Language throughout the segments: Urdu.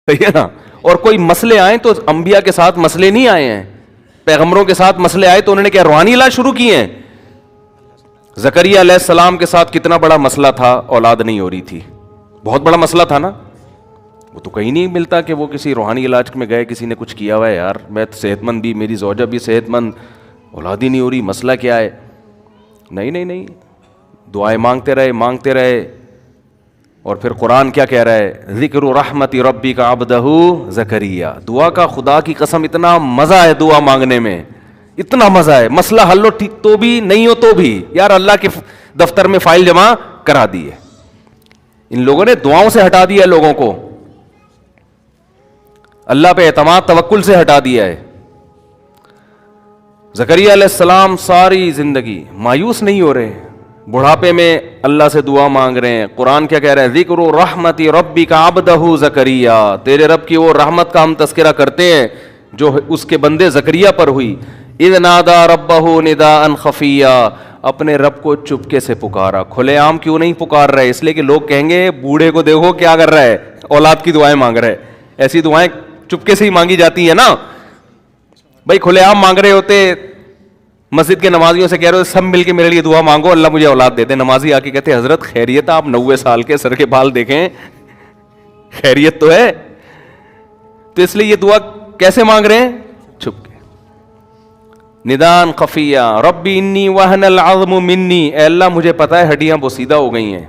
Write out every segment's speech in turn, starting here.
صحیح ہے نا. اور کوئی مسئلے آئیں تو انبیاء کے ساتھ مسئلے نہیں آئے ہیں, پیغمبروں کے ساتھ مسئلے آئے تو انہوں نے کیا روحانی علاج شروع کیے ہیں. زکریا علیہ السلام کے ساتھ کتنا بڑا مسئلہ تھا, اولاد نہیں ہو رہی تھی, بہت بڑا مسئلہ تھا نا. وہ تو کہیں نہیں ملتا کہ وہ کسی روحانی علاج میں گئے, کسی نے کچھ کیا ہوا ہے, یار میں صحت مند بھی, میری زوجہ بھی صحت مند, اولاد ہی نہیں ہو رہی, مسئلہ کیا ہے. نہیں نہیں نہیں, دعائیں مانگتے رہے. اور پھر قرآن کیا کہہ رہا ہے, ذکر رحمت ربک عبدہ زکریا. دعا کا خدا کی قسم اتنا مزہ ہے دعا مانگنے میں, اتنا مزہ ہے. مسئلہ حل ہو ٹھیک تو بھی, نہیں ہو تو بھی, یار اللہ کے دفتر میں فائل جمع کرا دی ہے. ان لوگوں نے دعاؤں سے ہٹا دیا لوگوں کو, اللہ پہ اعتماد توکل سے ہٹا دیا ہے. زکریا علیہ السلام ساری زندگی مایوس نہیں ہو رہے, بڑھاپے میں اللہ سے دعا مانگ رہے ہیں. قرآن کیا کہہ رہا ہے, ذکر رحمت ربک عبدہ زکریا. تیرے رب کی وہ رحمت کا ہم تذکرہ کرتے ہیں جو اس کے بندے زکریا پر ہوئی. اذ نادى ربہ نداء خفیا, اپنے رب کو چپکے سے پکارا. کھلے عام کیوں نہیں پکار رہے, اس لیے کہ لوگ کہیں گے بوڑھے کو دیکھو کیا کر رہا ہے, اولاد کی دعائیں مانگ رہے. ایسی دعائیں چپکے سے ہی مانگی جاتی ہیں نا. بھائی کھلے عام مانگ رہے ہوتے, مسجد کے نمازیوں سے کہہ رہے ہو سب مل کے میرے لیے دعا مانگو اللہ مجھے اولاد دے دے. نمازی آ کے کہتے حضرت خیریت, آپ 90 سال کے, سر کے بال دیکھیں, خیریت تو ہے. تو اس لیے یہ دعا کیسے مانگ رہے ہیں, چھپ کے. ندان خفیہ, ربی انی وہن العظم منی, اے اللہ مجھے پتا ہے ہڈیاں بوسیدہ ہو گئی ہیں.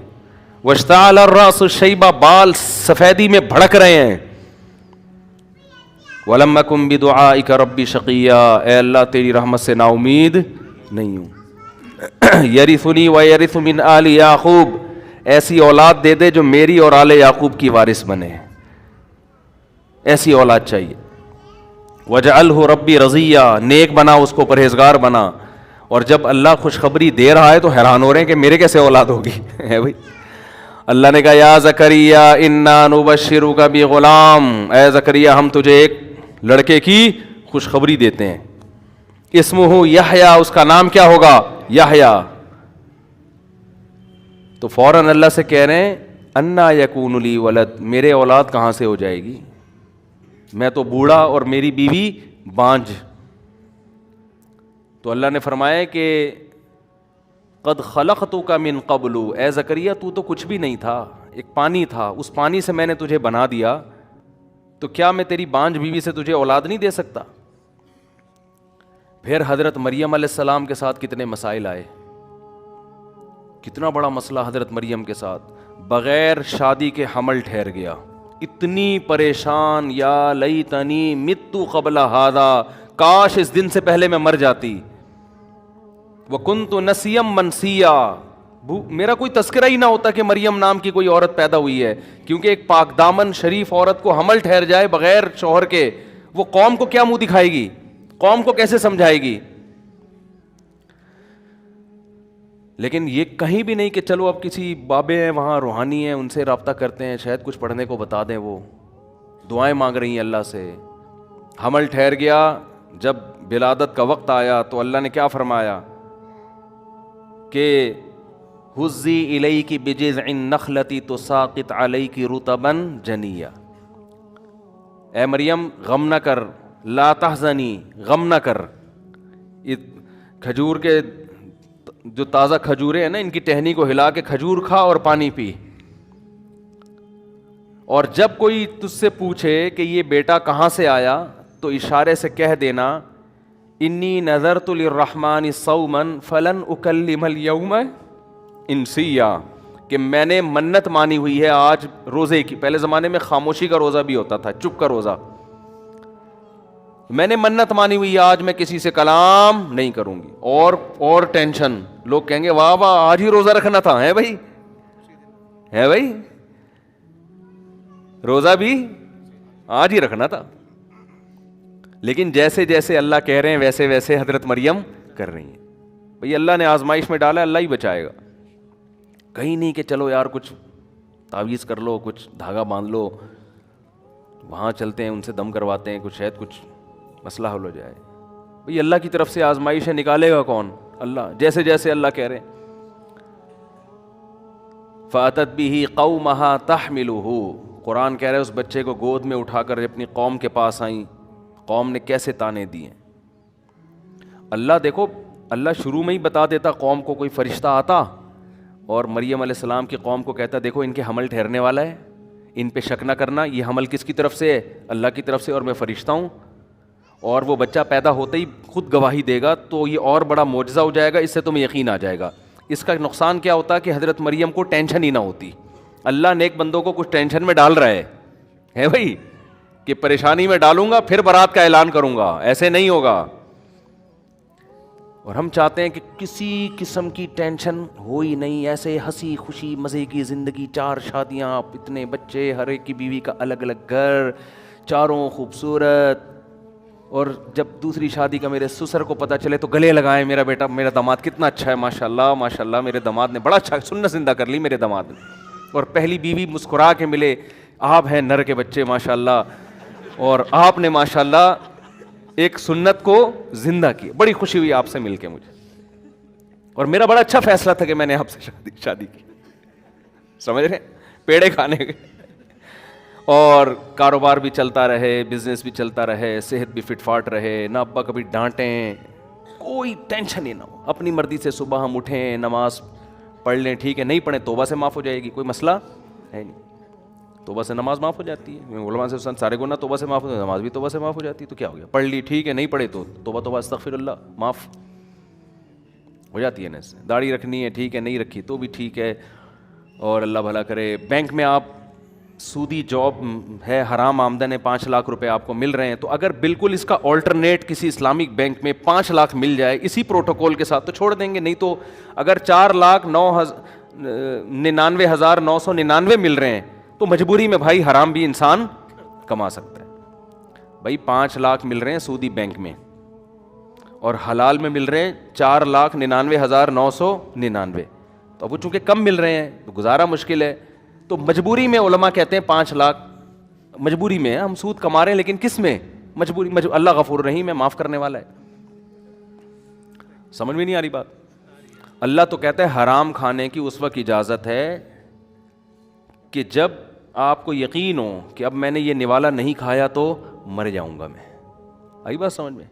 واشتعل الراس شیبہ, بال سفیدی میں بھڑک رہے ہیں. وَلَمْ أَكُنْ بِدُعَائِكَ رَبِّ شَقِيًّا, اے اللہ تیری رحمت سے نا امید نہیں ہوں. يَرِثُنِي وَيَرِثُ مِنْ آلِ يَعْقُوب, ایسی اولاد دے دے جو میری اور آل یعقوب کی وارث بنے, ایسی اولاد چاہیے. وَجَعَلْهُ رَبِّ رَضِيًّا, نیک بنا اس کو, پرہیزگار بنا. اور جب اللہ خوشخبری دے رہا ہے تو حیران ہو رہے ہیں کہ میرے کیسے اولاد ہوگی ہے بھائی. اللہ نے کہا یا زکریا انا نبشرک بغلام, اے زکریا ہم تجھے ایک لڑکے کی خوشخبری دیتے ہیں. اسمہ یحییٰ, اس کا نام کیا ہوگا, یحییٰ. تو فوراً اللہ سے کہہ رہے ہیں انا یکون لی ولد, میرے اولاد کہاں سے ہو جائے گی, میں تو بوڑھا اور میری بیوی بانجھ. تو اللہ نے فرمایا کہ قد خلقتک من قبل, اے زکریا تو کچھ بھی نہیں تھا, ایک پانی تھا, اس پانی سے میں نے تجھے بنا دیا, تو کیا میں تیری بانجھ بیوی سے تجھے اولاد نہیں دے سکتا. پھر حضرت مریم علیہ السلام کے ساتھ کتنے مسائل آئے, کتنا بڑا مسئلہ حضرت مریم کے ساتھ, بغیر شادی کے حمل ٹھہر گیا. اتنی پریشان, یا لیتنی مت قبل ھذا, کاش اس دن سے پہلے میں مر جاتی. وکنت نسیا منسیا, میرا کوئی تذکرہ ہی نہ ہوتا کہ مریم نام کی کوئی عورت پیدا ہوئی ہے, کیونکہ ایک پاک دامن شریف عورت کو حمل ٹھہر جائے بغیر شوہر کے, وہ قوم کو کیا منہ دکھائے گی, قوم کو کیسے سمجھائے گی. لیکن یہ کہیں بھی نہیں کہ چلو اب کسی بابے ہیں وہاں روحانی ہیں ان سے رابطہ کرتے ہیں, شاید کچھ پڑھنے کو بتا دیں. وہ دعائیں مانگ رہی ہیں اللہ سے. حمل ٹھہر گیا, جب ولادت کا وقت آیا تو اللہ نے کیا فرمایا کہ حزی الیک بجذع النخلۃ تساقط علیک رطبا جنیا, اے مریم غم نہ کر, لا تحزنی, غم نہ کر. کھجور کے جو تازہ کھجوریں ہیں نا, ان کی ٹہنی کو ہلا کے کھجور کھا اور پانی پی. اور جب کوئی تجھ سے پوچھے کہ یہ بیٹا کہاں سے آیا تو اشارے سے کہہ دینا انی نذرت للرحمن صوما فلن اکلم اليوم انسیا, کہ میں نے منت مانی ہوئی ہے آج روزے کی. پہلے زمانے میں خاموشی کا روزہ بھی ہوتا تھا, چپ کا روزہ. میں نے منت مانی ہوئی ہے آج میں کسی سے کلام نہیں کروں گی. اور ٹینشن, لوگ کہیں گے واہ واہ آج ہی روزہ رکھنا تھا, ہے بھائی, ہے بھائی, روزہ بھی آج ہی رکھنا تھا. لیکن جیسے جیسے اللہ کہہ رہے ہیں ویسے ویسے حضرت مریم کر رہی ہیں. بھئی اللہ نے آزمائش میں ڈالا, اللہ ہی بچائے گا. کہیں نہیں کہ چلو یار کچھ تعویذ کر لو, کچھ دھاگا باندھ لو, وہاں چلتے ہیں ان سے دم کرواتے ہیں, کچھ شاید کچھ مسئلہ حل ہو جائے. بھئی اللہ کی طرف سے آزمائش ہے, نکالے گا کون, اللہ. جیسے جیسے اللہ کہہ رہے ہیں فَأَتَتْ بِهِ قَوْمَهَا تَحْمِلُهُ, قرآن کہہ رہا ہے اس بچے کو گود میں اٹھا کر اپنی قوم کے پاس آئیں, قوم نے کیسے تانے دیے. اللہ دیکھو, اللہ شروع میں ہی بتا دیتا قوم کو کوئی فرشتہ آتا اور مریم علیہ السلام کی قوم کو کہتا دیکھو ان کے حمل ٹھہرنے والا ہے, ان پہ شک نہ کرنا, یہ حمل کس کی طرف سے ہے, اللہ کی طرف سے, اور میں فرشتہ ہوں, اور وہ بچہ پیدا ہوتے ہی خود گواہی دے گا, تو یہ اور بڑا معجزہ ہو جائے گا, اس سے تمہیں یقین آ جائے گا. اس کا نقصان کیا ہوتا کہ حضرت مریم کو ٹینشن ہی نہ ہوتی. اللہ نیک بندوں کو کچھ ٹینشن میں ڈال رہا ہے بھائی, کہ پریشانی میں ڈالوں گا پھر برات کا اعلان کروں گا, ایسے نہیں ہوگا. اور ہم چاہتے ہیں کہ کسی قسم کی ٹینشن ہو ہی نہیں, ایسے ہنسی خوشی مزے کی زندگی, 4 شادیاں, اتنے بچے, ہر ایک کی بیوی کا الگ الگ گھر, چاروں خوبصورت. اور جب دوسری شادی کا میرے سسر کو پتہ چلے تو گلے لگائیں, میرا بیٹا, میرا داماد کتنا اچھا ہے, ماشاء اللہ ماشاء اللہ, میرے داماد نے بڑا اچھا سنت زندہ کر لی میرے داماد نے. اور پہلی بیوی مسکرا کے ملے, آپ ہیں نر کے بچے ماشاء اللہ, اور آپ نے ماشاء اللہ ایک سنت کو زندہ کی. بڑی خوشی ہوئی آپ سے مل کے مجھے, اور میرا بڑا اچھا فیصلہ تھا کہ میں نے آپ سے شادی کی. سمجھ رہے, پیڑے کھانے کے, اور کاروبار بھی چلتا رہے, بزنس بھی چلتا رہے, صحت بھی فٹ فاٹ رہے, نہ ابا کبھی ڈانٹیں, کوئی ٹینشن ہی نہ ہو. اپنی مرضی سے صبح ہم اٹھیں, نماز پڑھ لیں, ٹھیک ہے, نہیں پڑھیں توبہ سے معاف ہو جائے گی, کوئی مسئلہ ہے نہیں. توبہ سے نماز معاف ہو جاتی ہے, علماء سے سارے گناہ توبہ سے معاف ہو جاتے, نماز بھی توبہ سے معاف ہو جاتی ہے, تو کیا ہو گیا, پڑھ لی ٹھیک ہے, نہیں پڑھے تو توبہ توبہ استغفر اللہ, معاف ہو جاتی ہے نا. اس سے داڑھی رکھنی ہے ٹھیک ہے, نہیں رکھی تو بھی ٹھیک ہے, اور اللہ بھلا کرے. بینک میں آپ سودی جاب ہے, حرام آمدن ہے, 5 لاکھ روپے آپ کو مل رہے ہیں, تو اگر بالکل اس کا آلٹرنیٹ کسی اسلامک بینک میں 5 لاکھ مل جائے اسی پروٹوکول کے ساتھ تو چھوڑ دیں گے. نہیں تو اگر 4,99,999 مل رہے ہیں تو مجبوری میں بھائی حرام بھی انسان کما سکتا ہے. بھائی 5 لاکھ مل رہے ہیں سودی بینک میں, اور حلال میں مل رہے ہیں 4,99,999, تو اب وہ چونکہ کم مل رہے ہیں تو گزارا مشکل ہے, تو مجبوری میں علماء کہتے ہیں 5 لاکھ مجبوری میں ہم سود کما رہے ہیں, لیکن کس میں مجبوری, اللہ غفور رحیم ہے, معاف کرنے والا ہے. سمجھ میں نہیں آ رہی بات. اللہ تو کہتا ہے حرام کھانے کی اس وقت اجازت ہے کہ جب آپ کو یقین ہو کہ اب میں نے یہ نوالا نہیں کھایا تو مر جاؤں گا میں. آئی بات سمجھ میں؟